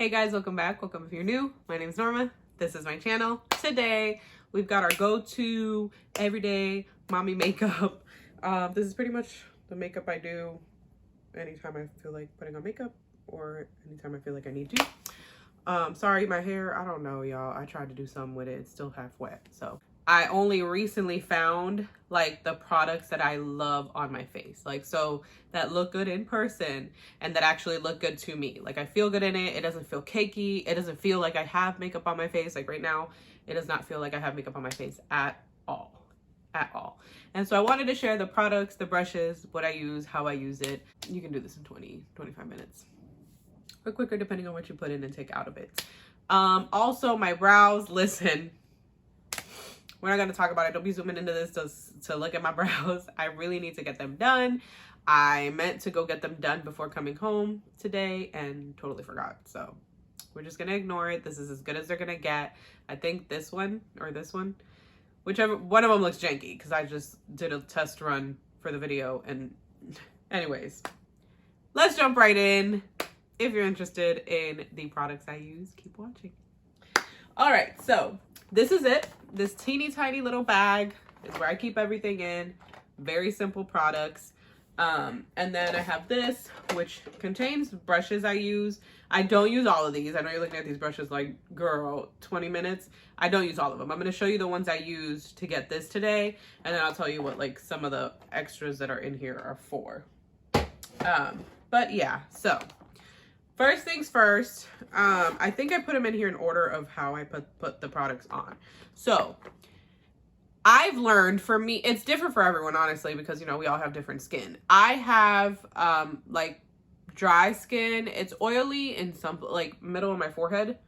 Hey guys, welcome back. Welcome if you're new. My name is Norma. This is my channel. Today, we've got our go-to everyday mommy makeup. This is pretty much the makeup I do anytime I feel like putting on makeup or anytime I feel like I need to. Sorry, my hair, I don't know, y'all. I tried to do something with it. It's still half wet, so. I only recently found like the products that I love on my face. Like, so that look good in person and that actually look good to me. Like, I feel good in it. It doesn't feel cakey. It doesn't feel like I have makeup on my face. Like right now, it does not feel like I have makeup on my face at all. At all. And so I wanted to share the products, the brushes, what I use, how I use it. You can do this in 20-25 minutes or quicker depending on what you put in and take out of it. Also my brows, listen, we're not going to talk about it. Don't be zooming into this to look at my brows. I really need to get them done. I meant to go get them done before coming home today and totally forgot. So we're just going to ignore it. This is as good as they're going to get. I think this one or this one, whichever one of them looks janky because I just did a test run for the video. And anyways, let's jump right in. If you're interested in the products I use, keep watching. All right, so this is it. This teeny tiny little bag is where I keep everything in. Very simple products. And then I have this, which contains brushes I use. I don't use all of these. I know you're looking at these brushes like, girl, 20 minutes. I don't use all of them. I'm going to show you the ones I used to get this today. And then I'll tell you what like some of the extras that are in here are for. But yeah, so first things first, I think I put them in here in order of how I put the products on. So I've learned, for me, it's different for everyone, honestly, because, you know, we all have different skin. I have like dry skin. It's oily in some, like middle of my forehead,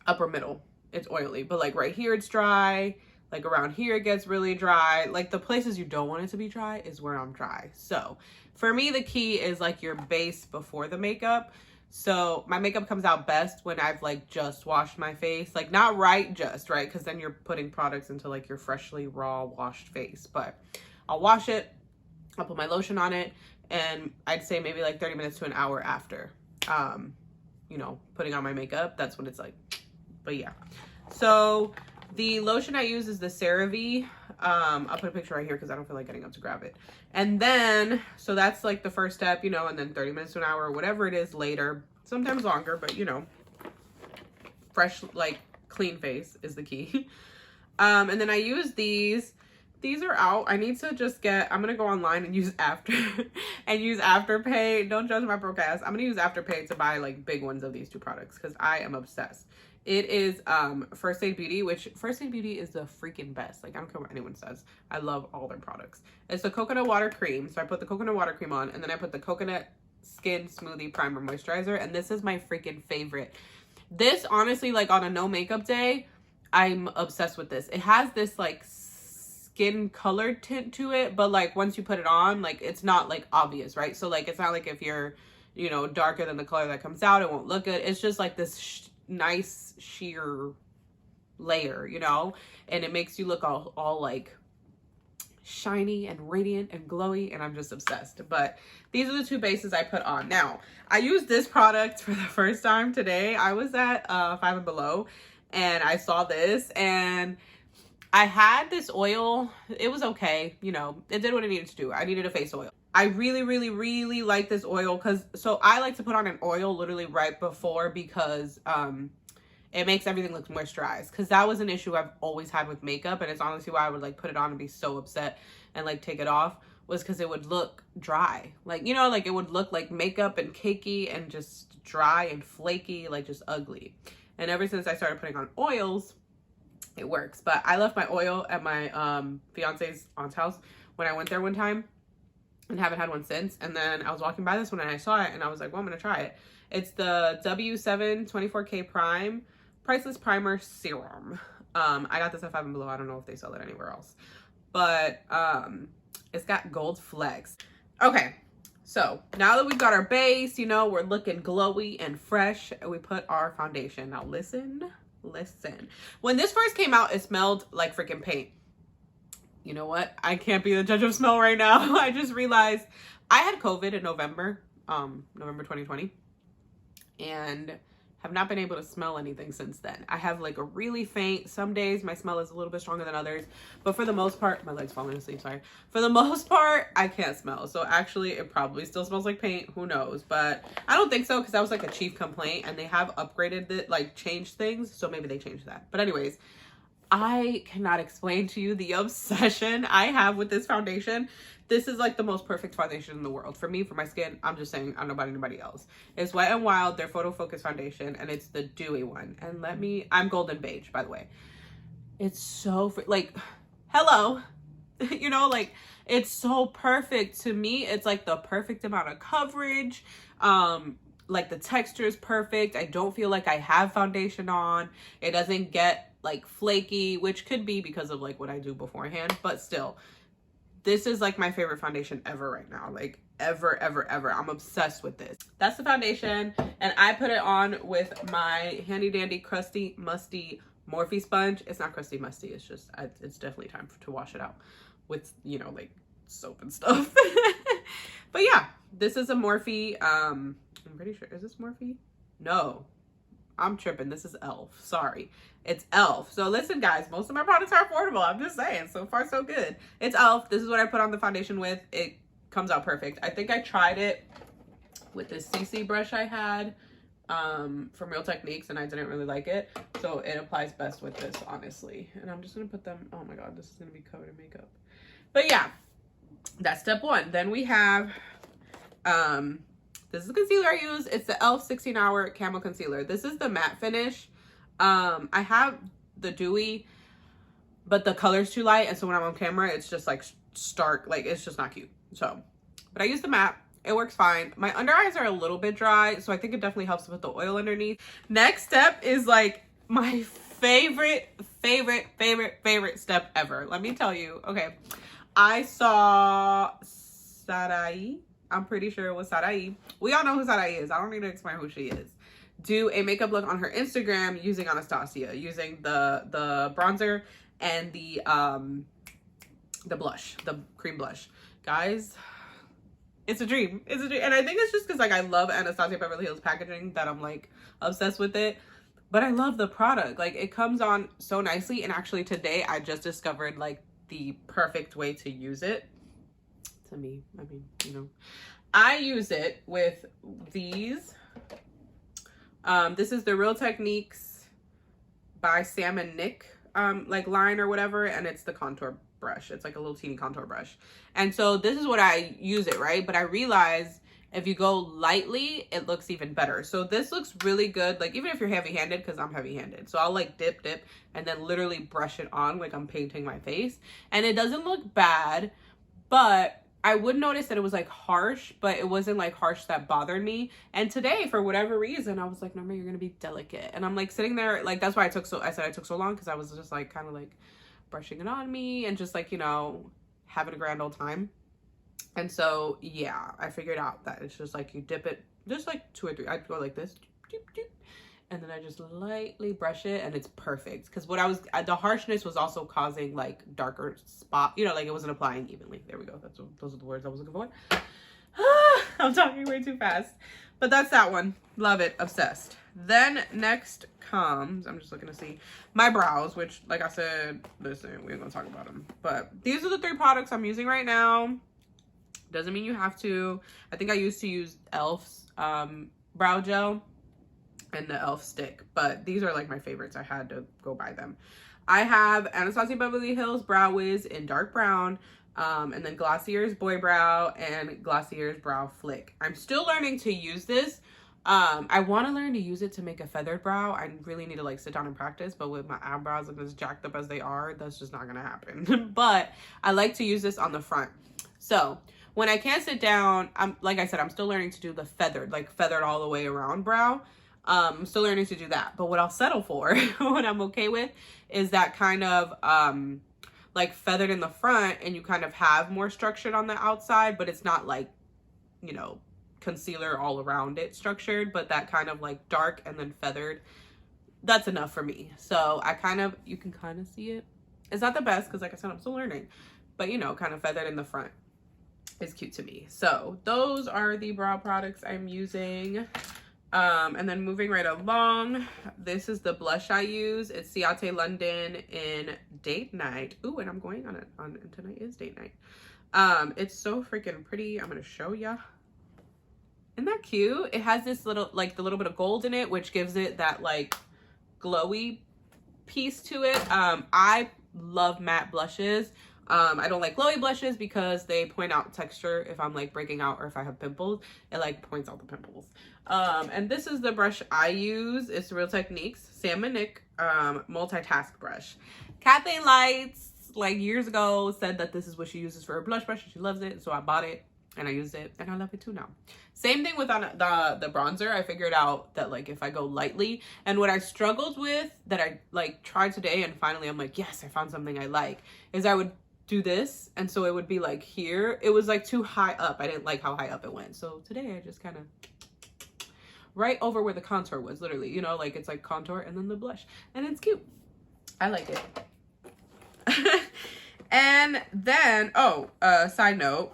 upper middle, it's oily. But like right here, it's dry. Like around here, it gets really dry. Like the places you don't want it to be dry is where I'm dry. So for me, the key is like your base before the makeup. So my makeup comes out best when I've like just washed my face. Like not just right, because then you're putting products into like your freshly raw washed face. But I'll wash it, I'll put my lotion on it, and I'd say maybe like 30 minutes to an hour after, you know, putting on my makeup. That's what it's like. But yeah. So the lotion I use is the CeraVe. I'll put a picture right here because I don't feel like getting up to grab it. And then, so that's like the first step, you know, and then 30 minutes to an hour, whatever it is later, sometimes longer, but you know, fresh, like clean face is the key. And then I use these are out. I need to just get, I'm going to go online and use Afterpay. Don't judge my broke ass. I'm going to use Afterpay to buy like big ones of these two products because I am obsessed. It is First Aid Beauty, which First Aid Beauty is the freaking best. Like, I don't care what anyone says. I love all their products. It's the coconut water cream. So I put the coconut water cream on, and then I put the coconut skin smoothie primer moisturizer, and this is my freaking favorite. This, honestly, like on a no makeup day, I'm obsessed with this. It has this like skin colored tint to it, but like once you put it on, like it's not like obvious, right? So like it's not like if you're, you know, darker than the color that comes out, it won't look good. It's just like this nice sheer layer, you know, and it makes you look all like shiny and radiant and glowy, and I'm just obsessed. But these are the two bases I put on. Now I used this product for the first time today. I was at Five and Below and I saw this, and I had this oil. It was okay, you know, it did what it needed to do. I needed a face oil. I really like this oil because, so I like to put on an oil literally right before because it makes everything look moisturized, because that was an issue I've always had with makeup, and it's honestly why I would like put it on and be so upset and like take it off, was because it would look dry. Like, you know, like it would look like makeup and cakey and just dry and flaky, like just ugly. And ever since I started putting on oils, it works. But I left my oil at my fiance's aunt's house when I went there one time, and haven't had one since. And then I was walking by this one and I saw it and I was like, well, I'm gonna try it. It's the W7 24K Prime Priceless Primer Serum. I got this at Five and Below. I don't know if they sell it anywhere else, but it's got gold flecks. Okay, so now that we've got our base, you know, we're looking glowy and fresh, we put our foundation. Now listen. When this first came out, it smelled like freaking paint. You know what? I can't be the judge of smell right now. I just realized I had COVID in November 2020. and have not been able to smell anything since then. I have like a really faint, some days my smell is a little bit stronger than others, but for the most part, my leg's falling asleep, sorry. For the most part, I can't smell. So actually it probably still smells like paint, who knows? But I don't think so, because that was like a chief complaint, and they have upgraded it, like changed things. So maybe they changed that. But anyways, I cannot explain to you the obsession I have with this foundation. This is like the most perfect foundation in the world. For me, for my skin, I'm just saying, I don't know about anybody else. It's Wet n Wild, their Photo Focus foundation, and it's the dewy one. And I'm golden beige, by the way. It's so, like, hello. You know, like, it's so perfect. To me, it's like the perfect amount of coverage. Like the texture is perfect. I don't feel like I have foundation on. It doesn't get like flaky, which could be because of like what I do beforehand, but still. This is like my favorite foundation ever right now. Like ever, ever, ever. I'm obsessed with this. That's the foundation. And I put it on with my handy dandy crusty musty Morphe sponge. It's not crusty musty. It's just, it's definitely time to wash it out with, you know, like soap and stuff. But yeah, this is a Morphe. I'm pretty sure, is this Morphe? No, I'm tripping. This is e.l.f. Sorry. It's e.l.f. So listen, guys, most of my products are affordable. I'm just saying. So far, so good. It's e.l.f. This is what I put on the foundation with. It comes out perfect. I think I tried it with this CC brush I had from Real Techniques, and I didn't really like it. So it applies best with this, honestly. And I'm just going to put them. Oh, my God. This is going to be covered in makeup. But, yeah. That's step one. Then we have... this is the concealer I use. It's the e.l.f. 16-Hour Camo Concealer. This is the matte finish. I have the dewy, but the color's too light, and so when I'm on camera, it's just like stark, like it's just not cute. So, but I use the matte. It works fine. My under eyes are a little bit dry, so I think it definitely helps with the oil underneath. Next step is like my favorite step ever. Let me tell you. Okay, I saw Sarai. I'm pretty sure it was Sarai. We all know who Sarai is. I don't need to explain who she is. Do a makeup look on her Instagram using Anastasia, using the bronzer and the blush, the cream blush. Guys, it's a dream. It's a dream. And I think it's just because like I love Anastasia Beverly Hills packaging that I'm like obsessed with it. But I love the product. Like it comes on so nicely. And actually today I just discovered like the perfect way to use it. To me, I mean, you know, I use it with these. This is the Real Techniques by Sam and Nick, like line or whatever. And it's the contour brush. It's like a little teeny contour brush. And so this is what I use it, right? But I realize if you go lightly, it looks even better. So this looks really good. Like even if you're heavy handed, cause I'm heavy handed. So I'll like dip, and then literally brush it on like I'm painting my face. And it doesn't look bad, but I would notice that it was like harsh, but it wasn't like harsh that bothered me. And today, for whatever reason, I was like, Norma, you're gonna be delicate. And I'm like sitting there, like that's why I said I took so long, because I was just like kind of like brushing it on me and just like, you know, having a grand old time. And so yeah, I figured out that it's just like you dip it, just like 2 or 3. I'd go like this, and then I just lightly brush it, and it's perfect. Because what the harshness was also causing like darker spot, you know, like it wasn't applying evenly. There we go. Those are the words I was looking for. I'm talking way too fast, but that's that one. Love it, obsessed. Then next comes, I'm just looking to see my brows, which like I said, listen, we ain't gonna talk about them, but these are the 3 products I'm using right now. Doesn't mean you have to. I think I used to use e.l.f.'s brow gel and the e.l.f. stick, but these are like my favorites. I had to go buy them. I have Anastasia Beverly Hills Brow Wiz in dark brown, and then Glossier's Boy Brow and Glossier's Brow Flick. I'm still learning to use this. I want to learn to use it to make a feathered brow. I really need to like sit down and practice, but with my eyebrows looking as jacked up as they are, that's just not gonna happen. But I like to use this on the front. So when I can't sit down, like I said, I'm still learning to do the feathered all the way around brow. I'm still learning to do that. But what I'll settle for, what I'm okay with, is that kind of like feathered in the front, and you kind of have more structured on the outside, but it's not like, you know, concealer all around it structured, but that kind of like dark and then feathered. That's enough for me. So you can kind of see it. It's not the best because like I said, I'm still learning, but you know, kind of feathered in the front is cute to me. So those are the brow products I'm using. And then moving right along, this is the blush I use. It's Ciate London in Date Night. Ooh, and I'm going on it tonight is date night. It's so freaking pretty. I'm gonna show ya. Isn't that cute? It has this little, like, the little bit of gold in it, which gives it that like glowy piece to it. I love matte blushes. I don't like glowy blushes because they point out texture if I'm like breaking out or if I have pimples. It like points out the pimples. And this is the brush I use. It's Real Techniques Salmonic multitask brush. Kathleen Lights, like years ago, said that this is what she uses for her blush brush and she loves it. So I bought it and I used it and I love it too now. Same thing with the bronzer. I figured out that like if I go lightly, and what I struggled with that I like tried today and finally I'm like, yes, I found something I like, is I would do this, and so it would be like here. It was like too high up. I didn't like how high up it went. So today I just kind of right over where the contour was, literally, you know, like it's like contour and then the blush, and it's cute. I like it. And then, side note,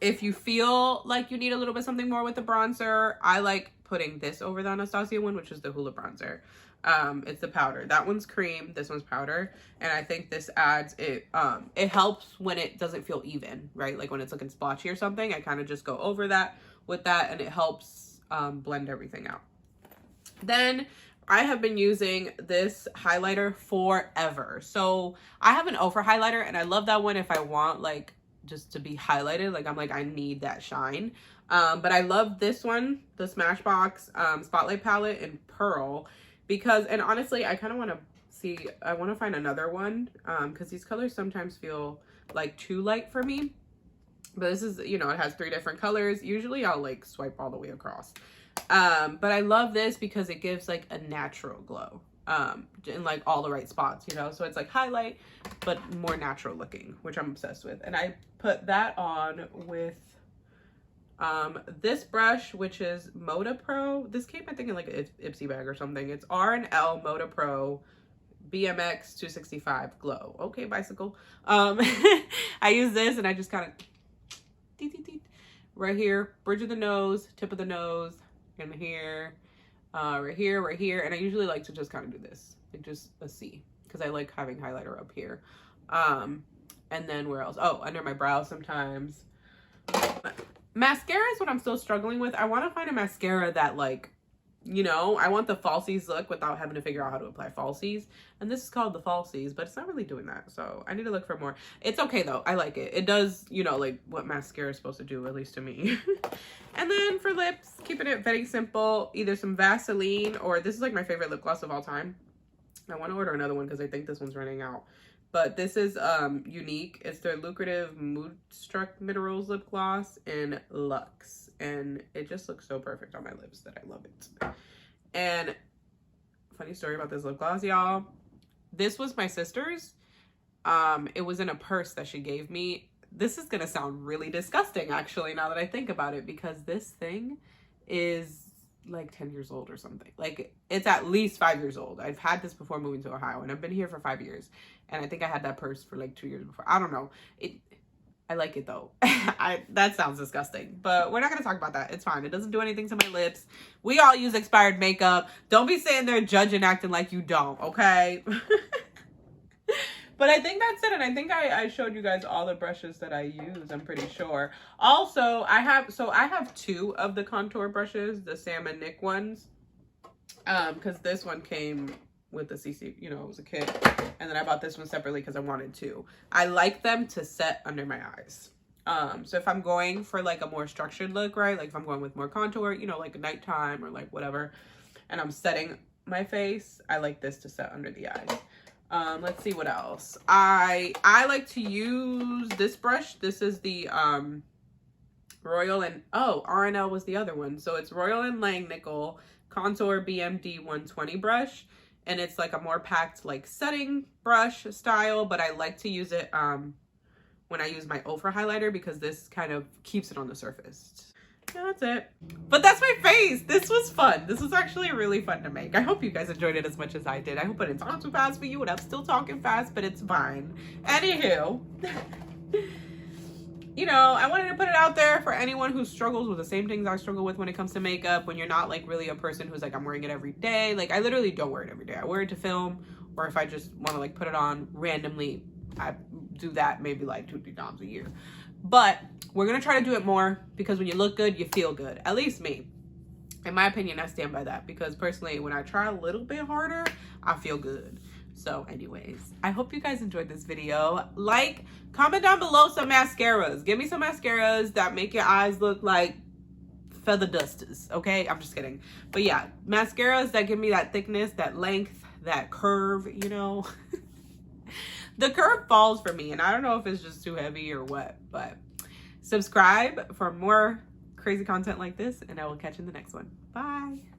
if you feel like you need a little bit something more with the bronzer, I like putting this over the Anastasia one, which is the Hoola bronzer. It's the powder. That one's cream, this one's powder, and I think this adds it. It helps when it doesn't feel even, right? Like when it's looking splotchy or something, I kind of just go over that with that, and it helps blend everything out. Then I have been using this highlighter forever. So I have an Ofra highlighter, and I love that one if I want like just to be highlighted. Like I'm like, I need that shine. But I love this one, the Smashbox Spotlight Palette in Pearl, because, and honestly, I kind of want to see, I want to find another one, because these colors sometimes feel like too light for me. But this is, you know, it has 3 different colors. Usually I'll like swipe all the way across. But I love this because it gives like a natural glow in like all the right spots, you know? So it's like highlight, but more natural looking, which I'm obsessed with. And I put that on with this brush, which is Moda Pro. This came, I think, in like an Ipsy bag or something. It's R&L Moda Pro BMX 265 Glow. Okay, bicycle. I use this and I just kind of right here, bridge of the nose, tip of the nose, and here, right here. And I usually like to just kind of do this, like just a C, because I like having highlighter up here. And then where else? Oh, under my brow sometimes. Mascara is what I'm still struggling with. I want to find a mascara that, like, you know, I want the falsies look without having to figure out how to apply falsies. And this is called the falsies, but it's not really doing that. So I need to look for more. It's okay though. I like it. It does, you know, like what mascara is supposed to do, at least to me. And then for lips, keeping it very simple, either some Vaseline, or this is like my favorite lip gloss of all time. I want to order another one because I think this one's running out. But this is Unique. It's their lucrative Moodstruck Minerals lip gloss in Luxe. And it just looks so perfect on my lips that I love it. And funny story about this lip gloss, y'all. This was my sister's. It was in a purse that she gave me. This is going to sound really disgusting, actually, now that I think about it. Because this thing is like 10 years old or something. Like, it's at least 5 years old. I've had this before moving to Ohio, and I've been here for 5 years. And I think I had that purse for like 2 years before. I don't know. I like it though. That sounds disgusting, but we're not going to talk about that. It's fine. It doesn't do anything to my lips. We all use expired makeup. Don't be sitting there judging, acting like you don't, okay? But I think that's it. And I think I showed you guys all the brushes that I use, I'm pretty sure. Also, I have 2 of the contour brushes, the Salmon Nick ones. Because this one came with the CC, you know, it was a kit. And then I bought this one separately because I wanted to. I like them to set under my eyes. So if I'm going for like a more structured look, right? Like if I'm going with more contour, you know, like nighttime or like whatever, and I'm setting my face, I like this to set under the eyes. Let's see what else. I like to use this brush. This is the Royal and R&L was the other one. So it's Royal and Langnickel Contour BMD 120 brush. And it's like a more packed like setting brush style, but I like to use it when I use my Ofra highlighter because this kind of keeps it on the surface. Yeah, that's it. But that's my face. This was fun. This was actually really fun to make. I hope you guys enjoyed it as much as I did. I hope I didn't talk too fast for you, and I'm still talking fast, but it's fine. Anywho, you know, I wanted to put it out there for anyone who struggles with the same things I struggle with when it comes to makeup, when you're not like really a person who's like, I'm wearing it every day. Like I literally don't wear it every day. I wear it to film, or if I just want to like put it on randomly, I do that maybe like 2-3 times a year. But we're going to try to do it more, because when you look good, you feel good. At least me. In my opinion, I stand by that, because personally, when I try a little bit harder, I feel good. So anyways, I hope you guys enjoyed this video. Like, comment down below some mascaras. Give me some mascaras that make your eyes look like feather dusters, okay? I'm just kidding. But yeah, mascaras that give me that thickness, that length, that curve, you know. The curve falls for me, and I don't know if it's just too heavy or what, but subscribe for more crazy content like this, and I will catch you in the next one. Bye.